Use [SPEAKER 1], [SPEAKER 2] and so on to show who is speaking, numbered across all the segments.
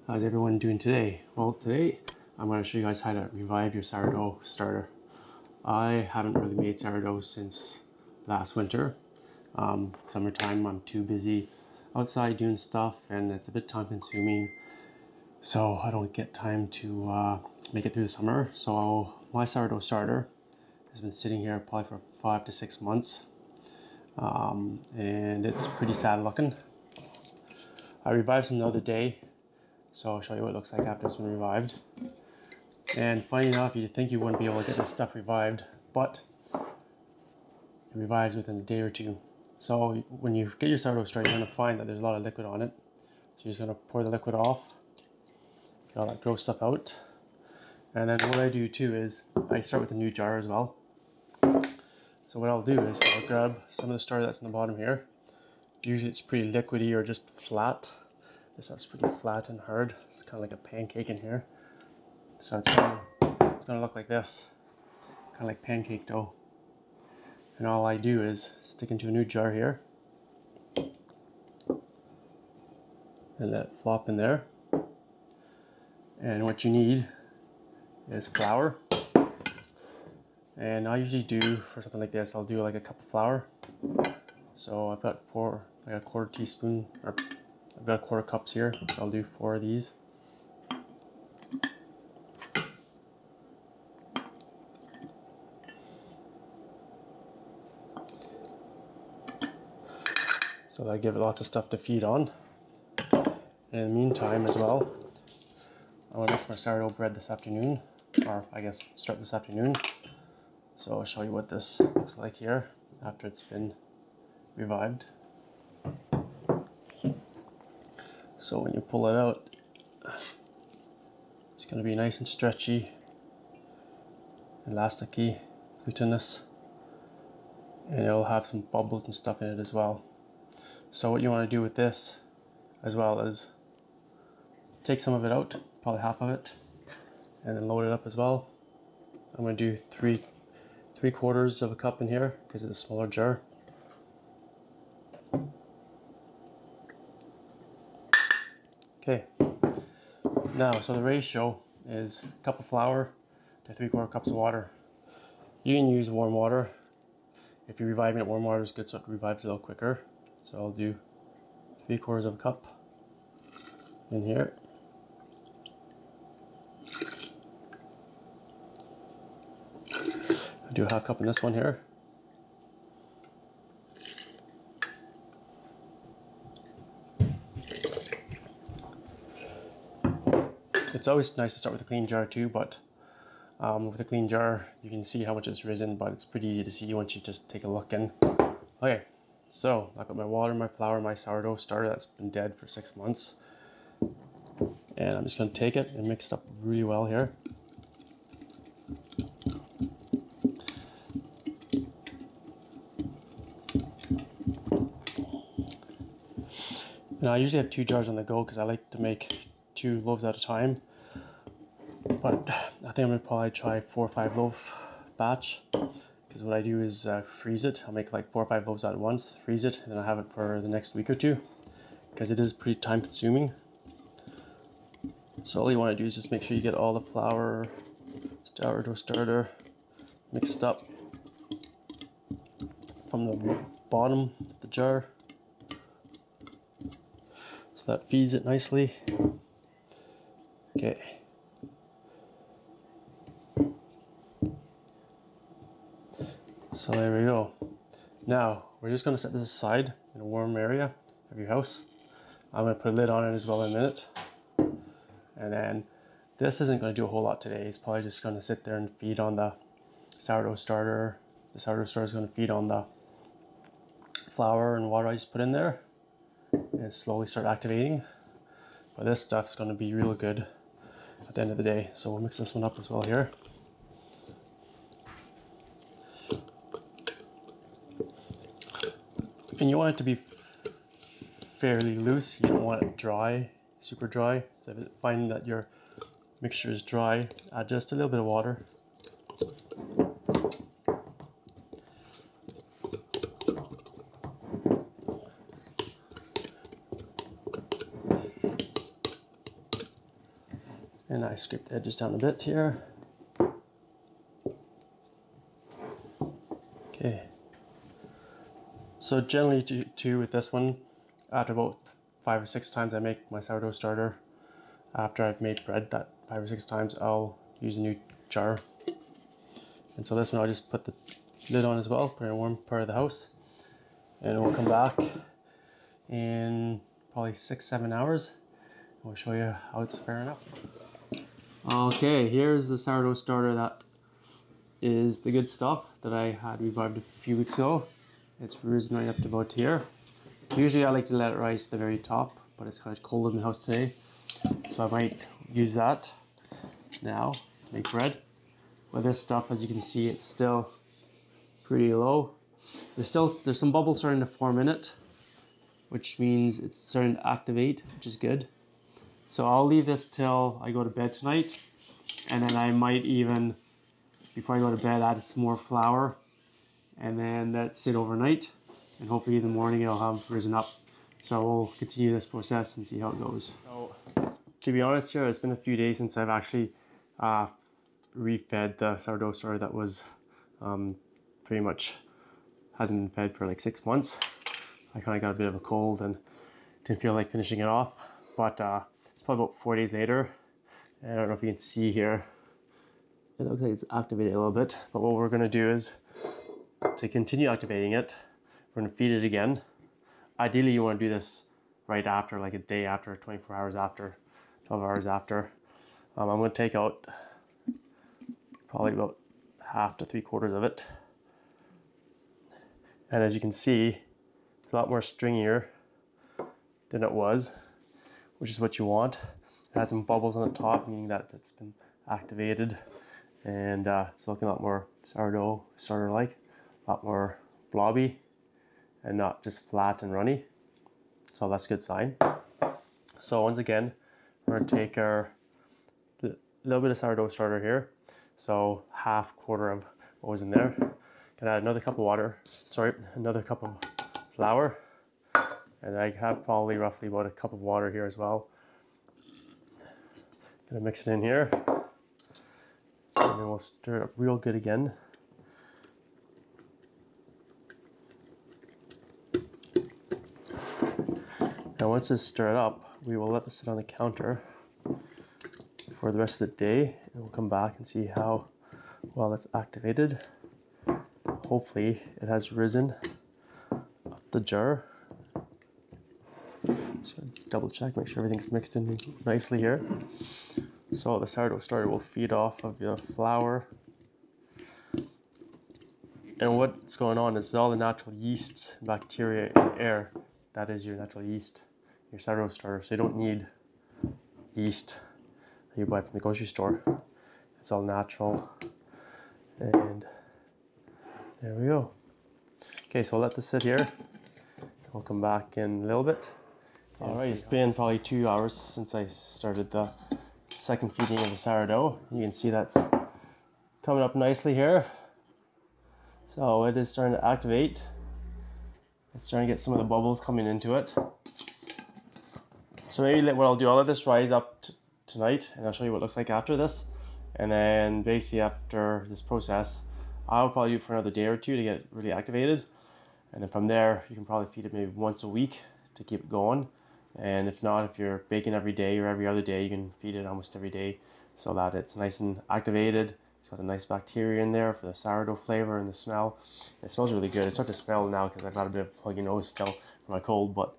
[SPEAKER 1] How's everyone doing today? Well, today I'm going to show you guys how to revive your sourdough starter. I haven't really made sourdough since last winter. Summertime, I'm too busy outside doing stuff and it's a bit time consuming, so I don't get time to make it through the summer. So my sourdough starter has been sitting here probably for 5 to 6 months, and it's pretty sad looking. I revived some the other day, so I'll show you what it looks like after it's been revived. And funny enough, you'd think you wouldn't be able to get this stuff revived, but it revives within a day or two. So when you get your sourdough started, you're going to find that there's a lot of liquid on it. So you're just going to pour the liquid off, get all that gross stuff out. And then what I do too is I start with a new jar as well. So what I'll do is I'll grab some of the starter that's in the bottom here. Usually it's pretty liquidy or just flat. This is pretty flat and hard. It's kind of like a pancake in here. So it's gonna look like this, kind of like pancake dough. And all I do is stick into a new jar here and let it flop in there. And what you need is flour. And I usually do, for something like this, I'll do like a cup of flour. So I've got a quarter teaspoon, or I've got 1/4 cups here, so I'll do 4 of these. So that give it lots of stuff to feed on. And in the meantime as well, I want to make some sourdough bread this afternoon, or I guess start this afternoon. So I'll show you what this looks like here after it's been revived. So when you pull it out, it's going to be nice and stretchy, elasticy, glutinous, and it'll have some bubbles and stuff in it as well. So what you want to do with this as well is take some of it out, probably half of it, and then load it up as well. I'm going to do 3/4 of a cup in here because it's a smaller jar. Okay, now so the ratio is a cup of flour to 3/4 cups of water. You can use warm water. If you're reviving it, warm water is good so it revives a little quicker. So I'll do 3/4 of a cup in here. I'll do a half cup in this one here. It's always nice to start with a clean jar too, but with a clean jar you can see how much it's risen, but it's pretty easy to see once you just take a look in. Okay, so I've got my water, my flour, my sourdough starter that's been dead for 6 months. And I'm just going to take it and mix it up really well here. Now I usually have 2 jars on the go because I like to make 2 loaves at a time. But I think I'm going to probably try 4 or 5 loaf batch. Because what I do is freeze it. I'll make like 4 or 5 loaves at once, freeze it, and then I'll have it for the next week or 2. Because it is pretty time consuming. So all you want to do is just make sure you get all the flour, sourdough starter mixed up from the bottom of the jar. So that feeds it nicely. Okay. So there we go. Now we're just going to set this aside in a warm area of your house. I'm going to put a lid on it as well in a minute. And then this isn't going to do a whole lot today. It's probably just going to sit there and feed on the sourdough starter. The sourdough starter is going to feed on the flour and water I just put in there and slowly start activating. But this stuff is going to be real good at the end of the day. So we'll mix this one up as well here. And you want it to be fairly loose. You don't want it dry, super dry. So if you find that your mixture is dry, add just a little bit of water. And I scrape the edges down a bit here. Okay. So generally too with this one, after about 5 or 6 times I make my sourdough starter. After I've made bread that 5 or 6 times, I'll use a new jar. And so this one I'll just put the lid on as well, put it in a warm part of the house. And we'll come back in probably 6-7 hours. We'll show you how it's faring up. Okay, here's the sourdough starter that is the good stuff that I had revived a few weeks ago. It's risen right up to about here. Usually I like to let it rise to the very top, but it's kind of cold in the house today. So I might use that now to make bread. With this stuff, as you can see, it's still pretty low. There's some bubbles starting to form in it, which means it's starting to activate, which is good. So I'll leave this till I go to bed tonight, and then I might even, before I go to bed, add some more flour, and then let it sit overnight, and hopefully in the morning it'll have risen up. So we'll continue this process and see how it goes. So to be honest here, it's been a few days since I've actually refed the sourdough starter that was pretty much hasn't been fed for like 6 months. I kind of got a bit of a cold and didn't feel like finishing it off, but it's probably about 4 days later. And I don't know if you can see here, it looks like it's activated a little bit, but what we're going to do is to continue activating it, we're going to feed it again. Ideally you want to do this right after, like a day after, 24 hours after, 12 hours after. I'm going to take out probably about half to 3/4 of it. And as you can see, it's a lot more stringier than it was, which is what you want. It has some bubbles on the top, meaning that it's been activated, and it's looking a lot more sourdough starter-like, a lot more blobby, and not just flat and runny. So that's a good sign. So once again, we're going to take our little bit of sourdough starter here. So half quarter of what was in there. Gonna add another cup of water, another cup of flour. And I have probably roughly about a cup of water here as well. Gonna mix it in here. And then we'll stir it up real good again. Now once it's stirred up, we will let this sit on the counter for the rest of the day, and we'll come back and see how well it's activated. Hopefully it has risen up the jar. So double check, make sure everything's mixed in nicely here. So the sourdough starter will feed off of your flour. And what's going on is all the natural yeast, bacteria, and air, that is your natural yeast, your sourdough starter. So you don't need yeast that you buy from the grocery store. It's all natural. And there we go. Okay, so I'll let this sit here. We'll come back in a little bit. All right, it's been probably 2 hours since I started the second feeding of the sourdough. You can see that's coming up nicely here. So it is starting to activate. It's starting to get some of the bubbles coming into it. So maybe what I'll do, I'll let this rise up tonight, and I'll show you what it looks like after this. And then basically after this process, I'll probably do it for another day or two to get it really activated. And then from there, you can probably feed it maybe once a week to keep it going. And if not, if you're baking every day or every other day, you can feed it almost every day so that it's nice and activated. It's got a nice bacteria in there for the sourdough flavor and the smell. It smells really good. It's starting to smell now because I've got a bit of a pluggy nose still from my cold, but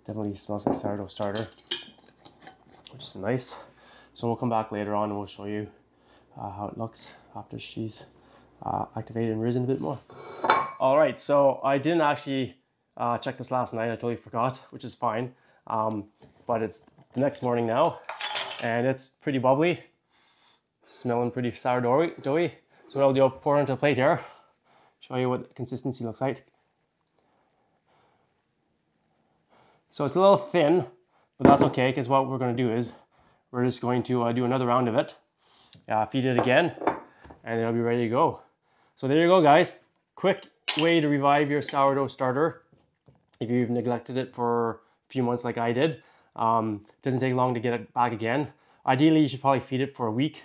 [SPEAKER 1] definitely smells like sourdough starter, which is nice. So we'll come back later on and we'll show you how it looks after she's activated and risen a bit more. All right, so I didn't actually check this last night. I totally forgot, which is fine. But it's the next morning now, and it's pretty bubbly, smelling pretty sourdoughy. So what I'll do, I'll pour it onto a plate here, show you what the consistency looks like. So it's a little thin, but that's okay, because what we're going to do is we're just going to do another round of it, feed it again, and it'll be ready to go. So there you go, guys. Quick way to revive your sourdough starter if you've neglected it for a few months like I did. It doesn't take long to get it back again. Ideally, you should probably feed it for a week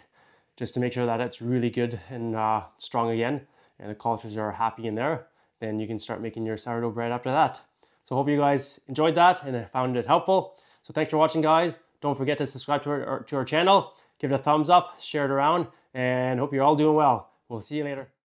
[SPEAKER 1] just to make sure that it's really good and strong again, and the cultures are happy in there. Then you can start making your sourdough bread after that. So hope you guys enjoyed that and found it helpful. So thanks for watching, guys. Don't forget to subscribe to our channel, give it a thumbs up, share it around, and hope you're all doing well. We'll see you later.